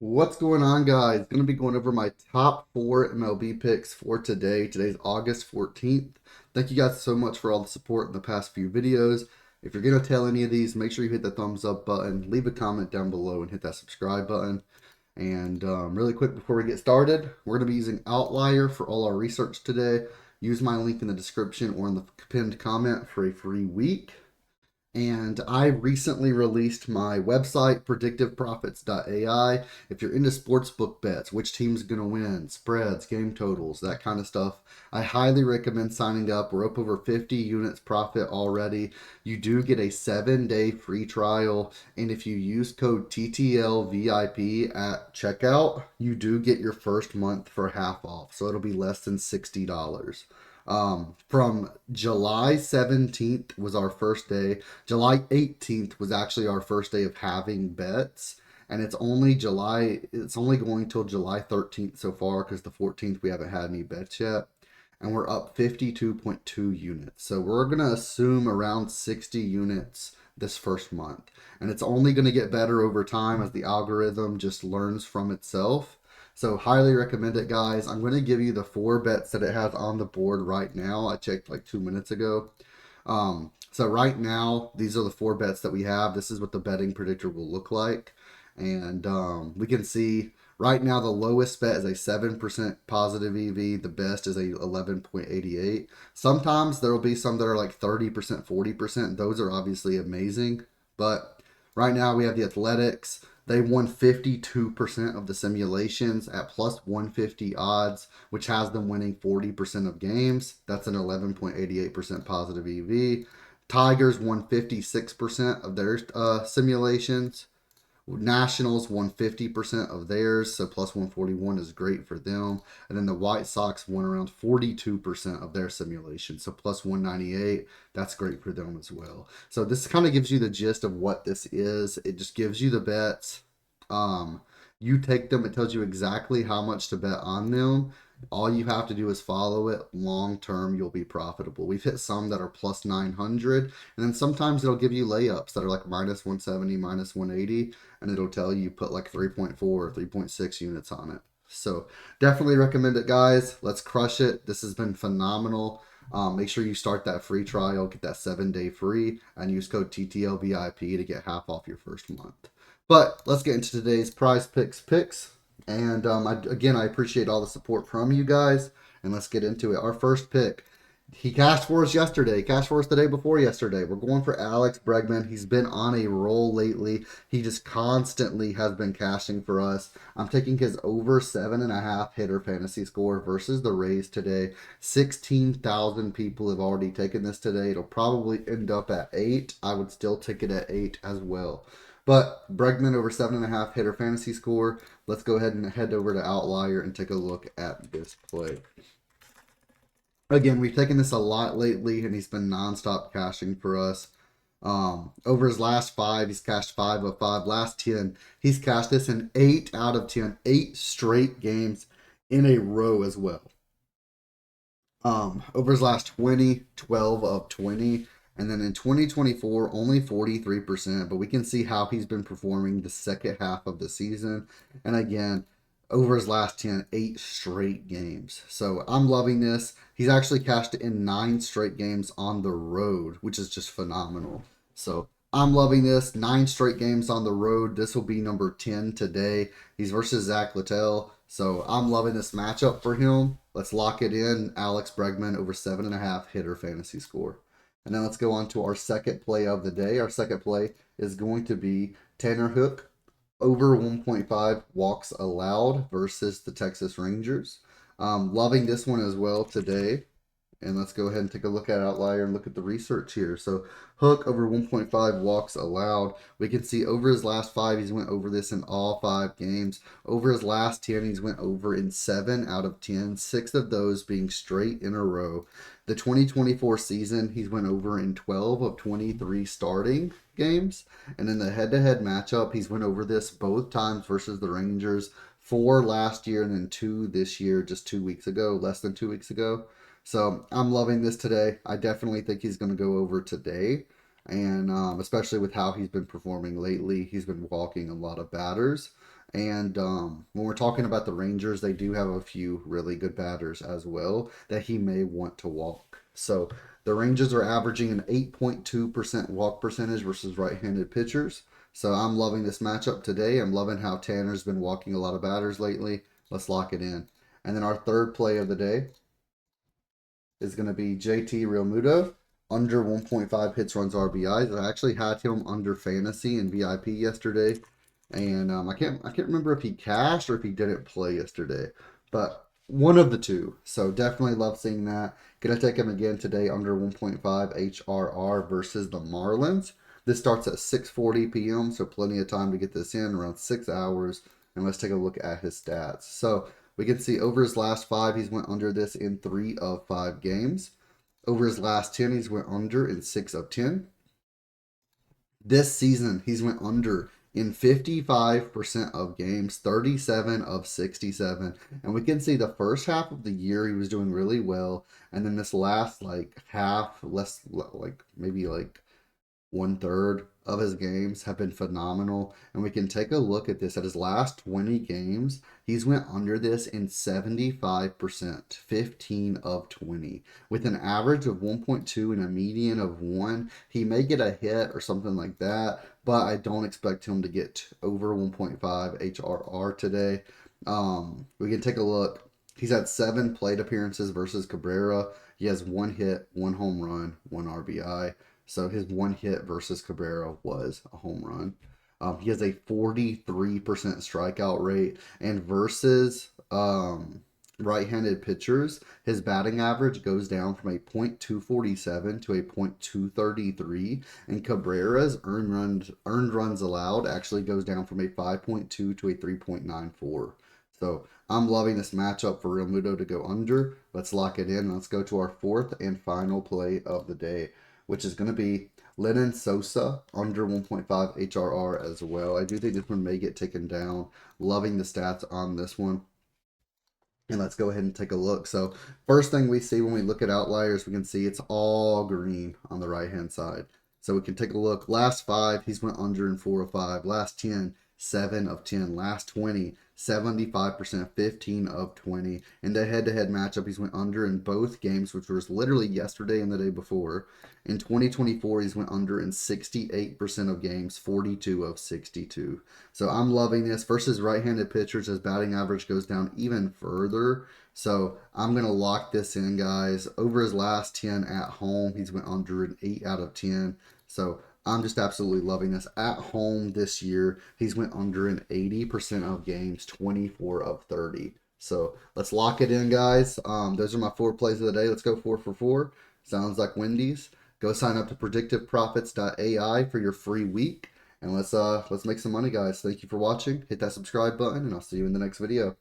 What's going on, guys? Going to be going over my top four MLB picks for today. Today's August 14th. Thank you guys so much for all the support in the past few videos. If you're going to tail any of these, make sure you hit the thumbs up button, leave a comment down below, and hit that subscribe button. And really quick before we get started, we're going to be using Outlier for all our research today. Use my link in the description or in the pinned comment for a free week. And I recently released my website, predictiveprofits.ai. If you're into sportsbook bets, which team's going to win, spreads, game totals, that kind of stuff, I highly recommend signing up. We're up over 50 units profit already. You do get a 7-day free trial. And if you use code TTLVIP at checkout, you do get your first month for half off. So it'll be less than $60. From July 17th was our first day. July 18th was actually our first day of having bets. And it's only going till July 13th so far because the 14th we haven't had any bets yet. And we're up 52.2 units. So we're going to assume around 60 units this first month. And it's only going to get better over time as the algorithm just learns from itself. So highly recommend it, guys. I'm going to give you the four bets that it has on the board right now. I checked like 2 minutes ago. So right now, these are the four bets that we have. This is what the betting predictor will look like. And we can see right now the lowest bet is a 7% positive EV. The best is a 11.88. Sometimes there will be some that are like 30%, 40%. Those are obviously amazing. But right now we have the Athletics. They won 52% of the simulations at plus 150 odds, which has them winning 40% of games. That's an 11.88% positive EV. Tigers won 56% of their simulations. Nationals won 50% of theirs, so plus 141 is great for them. And then the White Sox won around 42% of their simulation, so plus 198. That's great for them as well. So this kind of gives you the gist of what this is. It just gives you the bets. You take them, it tells you exactly how much to bet on them. All you have to do is follow it. Long term, you'll be profitable. We've hit some that are plus 900, and then sometimes it'll give you layups that are like minus 170, minus 180, and it'll tell you put like 3.4 or 3.6 units on it. So definitely recommend it, guys. Let's crush it. This has been phenomenal. Make sure you start that free trial, get that 7-day free, and use code TTLVIP to get half off your first month. But let's get into today's Prizepicks. And I appreciate all the support from you guys. And let's get into it. Our first pick. He cashed for us yesterday. Cashed for us the day before yesterday. We're going for Alex Bregman. He's been on a roll lately. He just constantly has been cashing for us. I'm taking his over 7.5 hitter fantasy score versus the Rays today. 16,000 people have already taken this today. It'll probably end up at 8. I would still take it at 8 as well. But Bregman over 7.5 hitter fantasy score. Let's go ahead and head over to Outlier and take a look at this play. Again, we've taken this a lot lately, and he's been nonstop cashing for us. Over his last 5, he's cashed 5 of 5. Last 10, he's cashed this in 8 out of 10. 8 straight games in a row as well. Over his last 20, 12 of 20. And then in 2024, only 43%, but we can see how he's been performing the second half of the season. And again, over his last 10, 8 straight games. So I'm loving this. He's actually cashed in 9 straight games on the road, which is just phenomenal. So I'm loving this. 9 straight games on the road. This will be number 10 today. He's versus Zach Littell. So I'm loving this matchup for him. Let's lock it in. Alex Bregman over 7.5 hitter fantasy score. And then let's go on to our second play of the day. Our second play is going to be Tanner Houck over 1.5 walks allowed versus the Texas Rangers. Loving this one as well today. And let's go ahead and take a look at Outlier and look at the research here. So Houck over 1.5 walks allowed. We can see over his last 5, he's went over this in all 5 games. Over his last 10, he's went over in 7 out of 10. 6 of those being straight in a row. The 2024 season, he's went over in 12 of 23 starting games. And in the head-to-head matchup, he's went over this both times versus the Rangers. 4 last year and then 2 this year, just 2 weeks ago, less than 2 weeks ago. So I'm loving this today. I definitely think he's going to go over today. And especially with how he's been performing lately, he's been walking a lot of batters. And when we're talking about the Rangers, they do have a few really good batters as well that he may want to walk. So the Rangers are averaging an 8.2% walk percentage versus right-handed pitchers. So I'm loving this matchup today. I'm loving how Tanner's been walking a lot of batters lately. Let's lock it in. And then our third play of the day is going to be JT Realmuto under 1.5 hits, runs, RBIs. I actually had him under fantasy and VIP yesterday, and I can't remember if he cashed or if he didn't play yesterday, but one of the two. So definitely love seeing that. Gonna take him again today under 1.5 HRR versus the Marlins. This starts at 6:40 p.m., so plenty of time to get this in, around 6 hours. And let's take a look at his stats. So we can see over his last 5, he's went under this in 3 of 5 games. Over his last 10, he's went under in 6 of 10. This season, he's went under in 55% of games, 37 of 67. And we can see the first half of the year he was doing really well, and then this last half, less like maybe like 1/3 of his games have been phenomenal. And we can take a look at this. At his last 20 games, he's went under this in 75%, 15 of 20. With an average of 1.2 and a median of 1, he may get a hit or something like that, but I don't expect him to get over 1.5 HRR today. We can take a look. He's had 7 plate appearances versus Cabrera. He has 1 hit, 1 home run, 1 RBI. So his 1 hit versus Cabrera was a home run. He has a 43% strikeout rate. And versus right-handed pitchers, his batting average goes down from a .247 to a .233. And Cabrera's earned runs allowed actually goes down from a 5.2 to a 3.94. So I'm loving this matchup for Realmuto to go under. Let's lock it in. Let's go to our fourth and final play of the day, which is going to be Lenyn Sosa under 1.5 HRR as well. I do think this one may get taken down. Loving the stats on this one. And let's go ahead and take a look. So first thing we see when we look at outliers, we can see it's all green on the right-hand side. So we can take a look. Last 5, he's went under in 4 of 5. Last 10, 7 of 10. Last 20, 75%, 15 of 20. In the head-to-head matchup, he's went under in both games, which was literally yesterday and the day before. In 2024, he's went under in 68% of games, 42 of 62. So I'm loving this. Versus right-handed pitchers, his batting average goes down even further. So I'm going to lock this in, guys. Over his last 10 at home, he's went under an 8 out of 10. So I'm just absolutely loving this. At home this year, he's went under in 80% of games, 24 of 30. So let's lock it in, guys. Those are my 4 plays of the day. Let's go 4 for 4. Sounds like Wendy's. Go sign up to predictiveprofits.ai for your free week. And let's make some money, guys. Thank you for watching. Hit that subscribe button, and I'll see you in the next video.